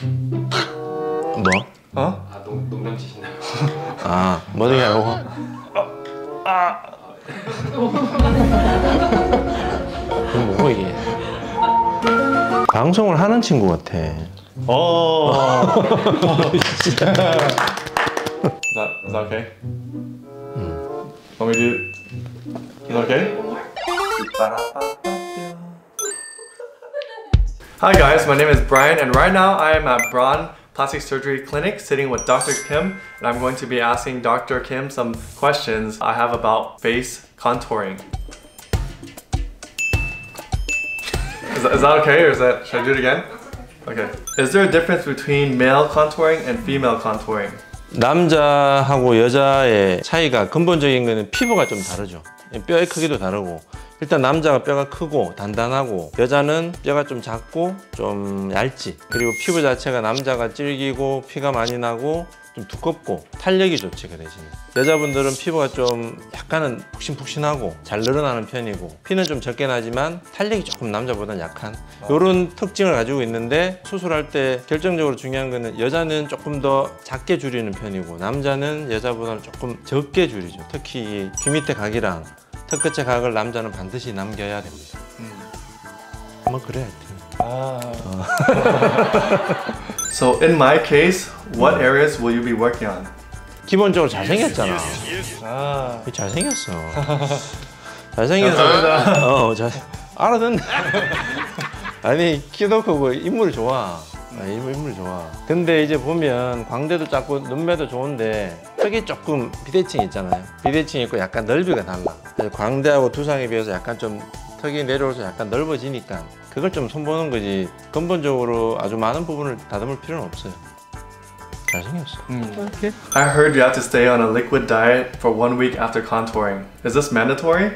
뭐? 어? 아 농담 치시나요? 아 뭐든지 하고. 뭐고 이게? 방송을 하는 친구 같아. Is that okay? Want me to do? Is that okay? Hi guys, my name is Brian and right now I am at Braun Plastic Surgery Clinic sitting with Dr. Kim and I'm going to be asking Dr. Kim some questions I have about face contouring. Is that okay or should I do it again? Okay. Is there a difference between male contouring and female contouring? 남자하고 여자의 차이가 근본적인 거는 피부가 좀 다르죠. 뼈의 크기도 다르고 일단 남자가 뼈가 크고 단단하고 여자는 뼈가 좀 작고 좀 얇지. 그리고 피부 자체가 남자가 질기고 피가 많이 나고 좀 두껍고 탄력이 좋지. 그 대신에 여자분들은 피부가 좀 약간은 푹신푹신하고 잘 늘어나는 편이고 피는 좀 적게 나지만 탄력이 조금 남자보다는 약한 이런 특징을 가지고 있는데 수술할 때 결정적으로 중요한 거는 여자는 조금 더 작게 줄이는 편이고 남자는 여자보다는 조금 적게 줄이죠. 특히 귀 밑에 각이랑 턱 끝의 각을 남자는 반드시 남겨야 됩니다. 뭐 그래 하여튼. So in my case, what areas will you be working on? 기본적으로 잘생겼잖아. 아, 잘생겼어. 잘생겼어. 알아듣네. 아니 키도 크고 인물이 좋아. 인물 좋아. 근데 이제 보면 광대도 작고 눈매도 좋은데 턱이 조금 비대칭 있잖아요. 비대칭 있고 약간 넓이가 달라. 광대하고 두상에 비해서 약간 좀 턱이 내려오면서 약간 넓어지니까 그걸 좀 손보는 거지 근본적으로 아주 많은 부분을 다듬을 필요는 없어요. 잘생겼어. I heard you have to stay on a liquid diet for 1 week after contouring. Is this mandatory?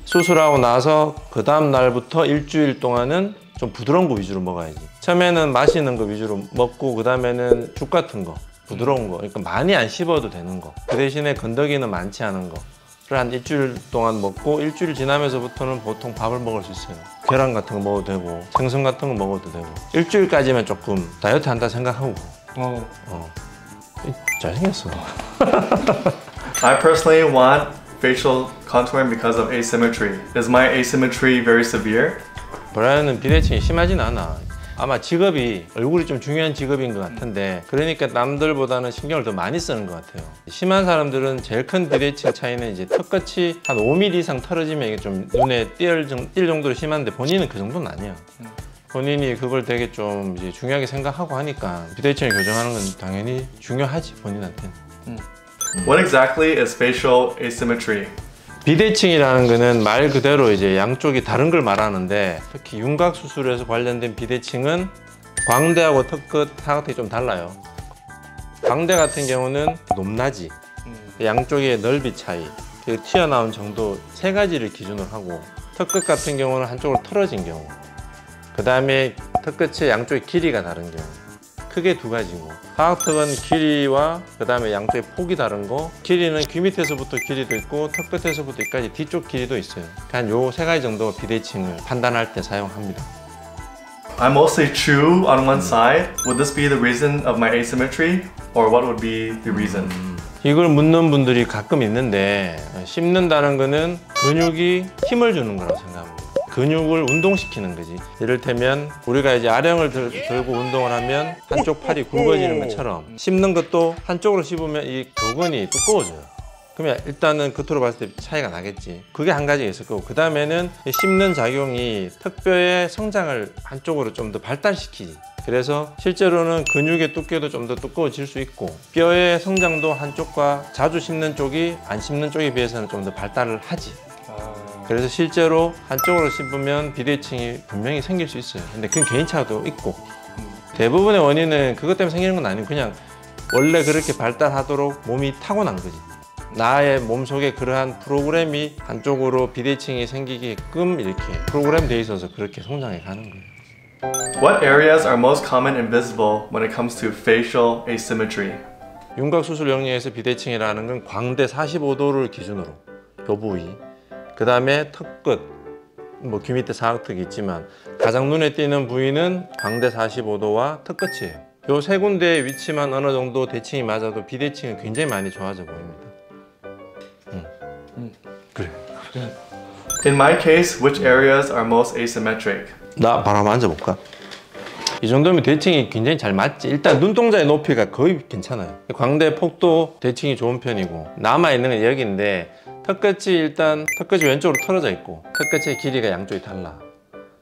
수술하고 나서 그 다음 날부터 일주일 동안은 좀 부드러운 거 위주로 먹어야지. 처음에는 마시는 거 위주로 먹고 그 다음에는 죽 같은 거 부드러운 거 그러니까 많이 안 씹어도 되는 거 그 대신에 건더기는 많지 않은 거를 한 일주일 동안 먹고 일주일 지나면서부터는 보통 밥을 먹을 수 있어요. 계란 같은 거 먹어도 되고 생선 같은 거 먹어도 되고 일주일까지만 조금 다이어트 한다 생각하고 잘생겼어. I personally want facial contouring because of asymmetry. Is my asymmetry very severe? 브라이언은 비대칭이 심하진 않아. 아마 직업이 얼굴이 좀 중요한 직업인 것 같은데 그러니까 남들보다는 신경을 더 많이 쓰는 것 같아요. 심한 사람들은 제일 큰 비대칭 차이는 이제 턱끝이 한 5mm 이상 털어지면 이게 좀 눈에 띌 정도로 심한데 본인은 그 정도는 아니야. 본인이 그걸 되게 좀 이제 중요하게 생각하고 하니까 비대칭을 교정하는 건 당연히 중요하지 본인한테는. What exactly is facial asymmetry? 비대칭이라는 거는 말 그대로 이제 양쪽이 다른 걸 말하는데 특히 윤곽 수술에서 관련된 비대칭은 광대하고 턱끝 사각턱이 좀 달라요. 광대 같은 경우는 높낮이, 양쪽의 넓이 차이, 튀어나온 정도 세 가지를 기준으로 하고 턱끝 같은 경우는 한쪽으로 털어진 경우 그 다음에 턱끝의 양쪽의 길이가 다른 경우 크게 두 가지고 사각턱은 길이와 그 다음에 양쪽의 폭이 다른 거 길이는 귀 밑에서부터 길이도 있고 턱 끝에서부터 여기까지 뒤쪽 길이도 있어요. 한 요 세 가지 정도 비대칭을 판단할 때 사용합니다. I'm mostly true on one side. Would this be the reason of my asymmetry? Or what would be the reason? 이걸 묻는 분들이 가끔 있는데 씹는다는 거는 근육이 힘을 주는 거라고 생각합니다. 근육을 운동시키는 거지. 이를테면 우리가 이제 아령을 들고 운동을 하면 한쪽 팔이 굵어지는 것처럼 씹는 것도 한쪽으로 씹으면 이 교근이 두꺼워져요. 그러면 일단은 겉으로 봤을 때 차이가 나겠지. 그게 한 가지가 있을 거고 그 다음에는 씹는 작용이 턱뼈의 성장을 한쪽으로 좀 더 발달시키지. 그래서 실제로는 근육의 두께도 좀 더 두꺼워질 수 있고 뼈의 성장도 한쪽과 자주 씹는 쪽이 안 씹는 쪽에 비해서는 좀 더 발달을 하지. 그래서 실제로 한쪽으로 씹으면 비대칭이 분명히 생길 수 있어요. 근데 그건 개인차도 있고 대부분의 원인은 그것 때문에 생기는 건 아니고 그냥 원래 그렇게 발달하도록 몸이 타고난 거지. 나의 몸속에 그러한 프로그램이 한쪽으로 비대칭이 생기게끔 이렇게 프로그램되어 있어서 그렇게 성장해 가는 거예요. What areas are most common and visible when it comes to facial asymmetry? 윤곽 수술 영역에서 비대칭이라는 건 광대 45도를 기준으로 요 부위 그 다음에 턱끝, 뭐 귀 밑에 사각턱이 있지만 가장 눈에 띄는 부위는 광대 45도와 턱끝이에요. 요 세 군데의 위치만 어느 정도 대칭이 맞아도 비대칭은 굉장히 많이 좋아져 보입니다. 그래. In my case, which areas are most asymmetric? 나 바로 한번 앉아볼까? 이 정도면 대칭이 굉장히 잘 맞지. 일단 눈동자의 높이가 거의 괜찮아요. 광대 폭도 대칭이 좋은 편이고, 남아있는 건 여기인데 턱끝이 일단 턱끝이 왼쪽으로 털어져 있고 턱끝의 길이가 양쪽이 달라.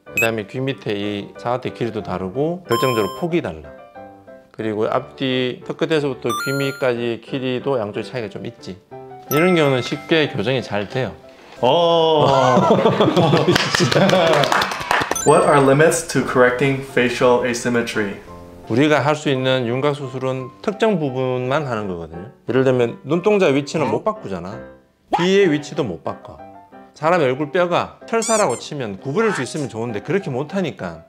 그 다음에 귀 밑에 이 사각대 길이도 다르고 결정적으로 폭이 달라. 그리고 앞뒤 턱끝에서부터 귀 밑까지 길이도 양쪽에 차이가 좀 있지. 이런 경우는 쉽게 교정이 잘 돼요. What are limits to correcting facial asymmetry? 우리가 할 수 있는 윤곽 수술은 특정 부분만 하는 거거든요. 예를 들면 눈동자 위치는 못 바꾸잖아. 귀의 위치도 못 바꿔. 사람 얼굴 뼈가 철사라고 치면 구부릴 수 있으면 좋은데 그렇게 못하니까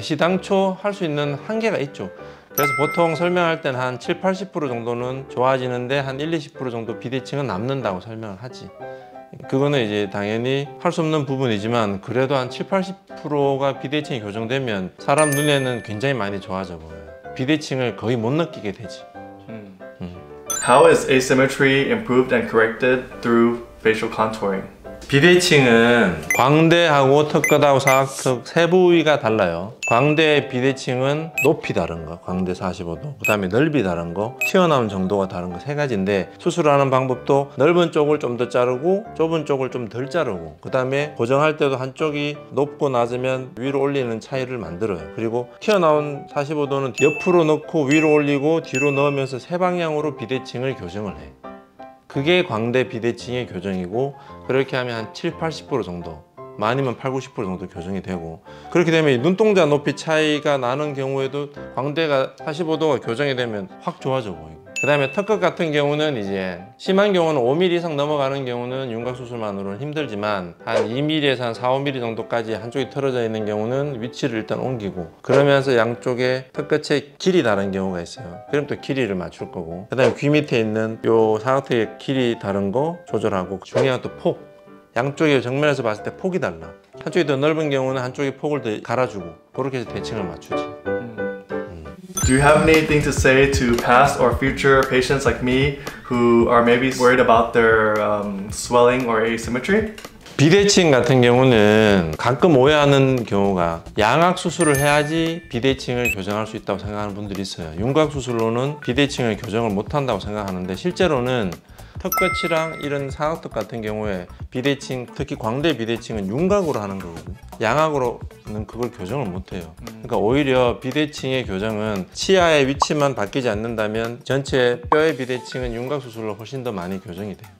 시당초 할 수 있는 한계가 있죠. 그래서 보통 설명할 때는 한 7, 80% 정도는 좋아지는데 한 1, 20% 정도 비대칭은 남는다고 설명을 하지. 그거는 이제 당연히 할 수 없는 부분이지만 그래도 한 7, 80%가 비대칭이 교정되면 사람 눈에는 굉장히 많이 좋아져 보여요. 비대칭을 거의 못 느끼게 되지. How is asymmetry improved and corrected through facial contouring? 비대칭은 광대하고 턱끝하고 사각턱 세 부위가 달라요. 광대의 비대칭은 높이 다른 거, 광대 45도. 그 다음에 넓이 다른 거, 튀어나온 정도가 다른 거 세 가지인데 수술하는 방법도 넓은 쪽을 좀 더 자르고 좁은 쪽을 좀 덜 자르고 그 다음에 고정할 때도 한쪽이 높고 낮으면 위로 올리는 차이를 만들어요. 그리고 튀어나온 45도는 옆으로 넣고 위로 올리고 뒤로 넣으면서 세 방향으로 비대칭을 교정을 해. 그게 광대 비대칭의 교정이고 그렇게 하면 한 7, 80% 정도 많으면 8, 90% 정도 교정이 되고 그렇게 되면 눈동자 높이 차이가 나는 경우에도 광대가 45도가 교정이 되면 확 좋아져 보이고 그 다음에 턱끝 같은 경우는 이제 심한 경우는 5mm 이상 넘어가는 경우는 윤곽 수술만으로는 힘들지만 한 2mm에서 한 4, 5mm 정도까지 한쪽이 털어져 있는 경우는 위치를 일단 옮기고 그러면서 양쪽에 턱끝의 길이 다른 경우가 있어요. 그럼 또 길이를 맞출 거고 그 다음에 귀 밑에 있는 요 사각턱의 길이 다른 거 조절하고 중요한 또 폭 양쪽의 정면에서 봤을 때 폭이 달라. 한쪽이 더 넓은 경우는 한쪽의 폭을 더 갈아주고 그렇게 해서 대칭을 맞추지. Do you have anything to say to past or future patients like me who are maybe worried about their swelling or asymmetry? 비대칭 같은 경우는 가끔 오해하는 경우가 양악 수술을 해야지 비대칭을 교정할 수 있다고 생각하는 분들이 있어요. 윤곽 수술로는 비대칭을 교정을 못 한다고 생각하는데 실제로는 턱끝이랑 이런 사각턱 같은 경우에 비대칭, 특히 광대 비대칭은 윤곽으로 하는 거거든요. 양악으로는 그걸 교정을 못 해요. 그러니까 오히려 비대칭의 교정은 치아의 위치만 바뀌지 않는다면 전체 뼈의 비대칭은 윤곽 수술로 훨씬 더 많이 교정이 돼요.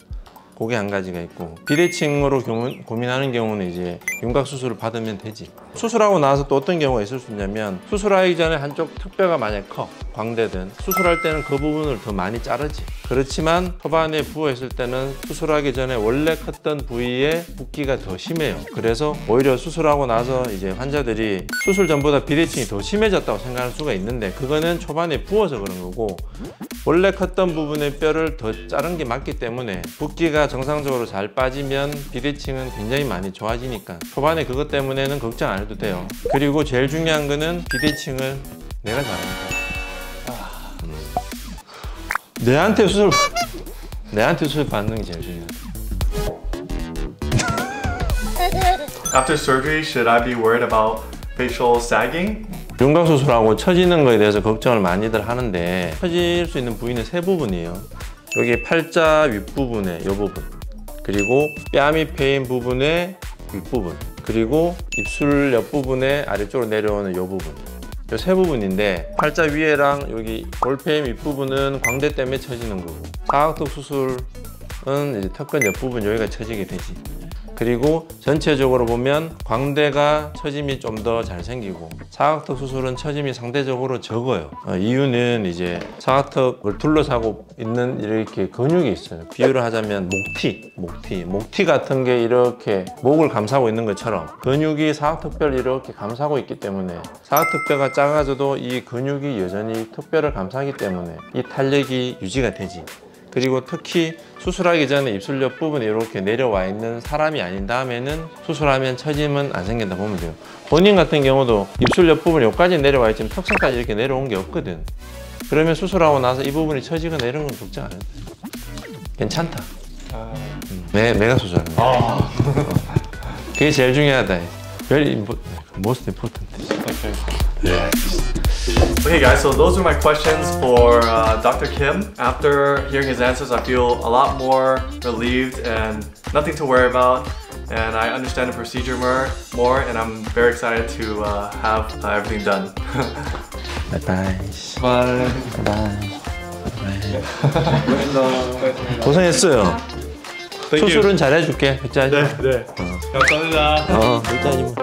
그게 한 가지가 있고 비대칭으로 고민하는 경우는 이제 윤곽 수술을 받으면 되지. 수술하고 나서 또 어떤 경우가 있을 수 있냐면 수술하기 전에 한쪽 턱뼈가 만약 커 광대든 수술할 때는 그 부분을 더 많이 자르지. 그렇지만 초반에 부어있을 때는 수술하기 전에 원래 컸던 부위에 붓기가 더 심해요. 그래서 오히려 수술하고 나서 이제 환자들이 수술 전보다 비대칭이 더 심해졌다고 생각할 수가 있는데 그거는 초반에 부어서 그런 거고 원래 컸던 부분의 뼈를 더 자른 게 맞기 때문에 붓기가 정상적으로 잘 빠지면 비대칭은 굉장히 많이 좋아지니까 초반에 그것 때문에는 걱정 안 해도 돼요. 그리고 제일 중요한 거는 비대칭을 내가 잘한다. 내한테 수술 받는 게 제일 중요해. After surgery, should I be worried about facial sagging? 윤곽 수술하고 처지는 거에 대해서 걱정을 많이들 하는데 처질 수 있는 부위는 세 부분이에요. 여기 팔자 윗부분에 이 부분 그리고 뺨이 패인 부분의 윗부분 그리고 입술 옆부분에 아래쪽으로 내려오는 이 부분 이 세 부분인데 팔자 위에랑 여기 볼펜 윗부분은 광대 때문에 처지는 거고 사각턱 수술은 이제 턱끝 옆부분 여기가 처지게 되지. 그리고 전체적으로 보면 광대가 처짐이 좀 더 잘 생기고 사각턱 수술은 처짐이 상대적으로 적어요. 이유는 이제 사각턱을 둘러싸고 있는 이렇게 근육이 있어요. 비유를 하자면 목티 같은 게 이렇게 목을 감싸고 있는 것처럼 근육이 사각턱뼈를 이렇게 감싸고 있기 때문에 사각턱뼈가 작아져도 이 근육이 여전히 턱뼈를 감싸기 때문에 이 탄력이 유지가 되지. 그리고 특히 수술하기 전에 입술 옆 부분에 이렇게 내려와 있는 사람이 아닌 다음에는 수술하면 처짐은 안 생긴다 보면 돼요. 본인 같은 경우도 입술 옆 부분이 여기까지 내려와 있지만 턱선까지 이렇게 내려온 게 없거든. 그러면 수술하고 나서 이 부분이 처지거나 이런 건 걱정 안 해도 돼. 괜찮다. 내가 수술하는 거야. 그게 제일 중요하다. Very most important. Okay guys, so those are my questions for Dr. Kim. After hearing his answers, I feel a lot more relieved and nothing to worry about. And I understand the procedure more and I'm very excited to have everything done. 바이바이. Bye. 바이바이. 고생했어요. 수술은 잘해줄게. 네. 감사합니다. 일단이 뭐.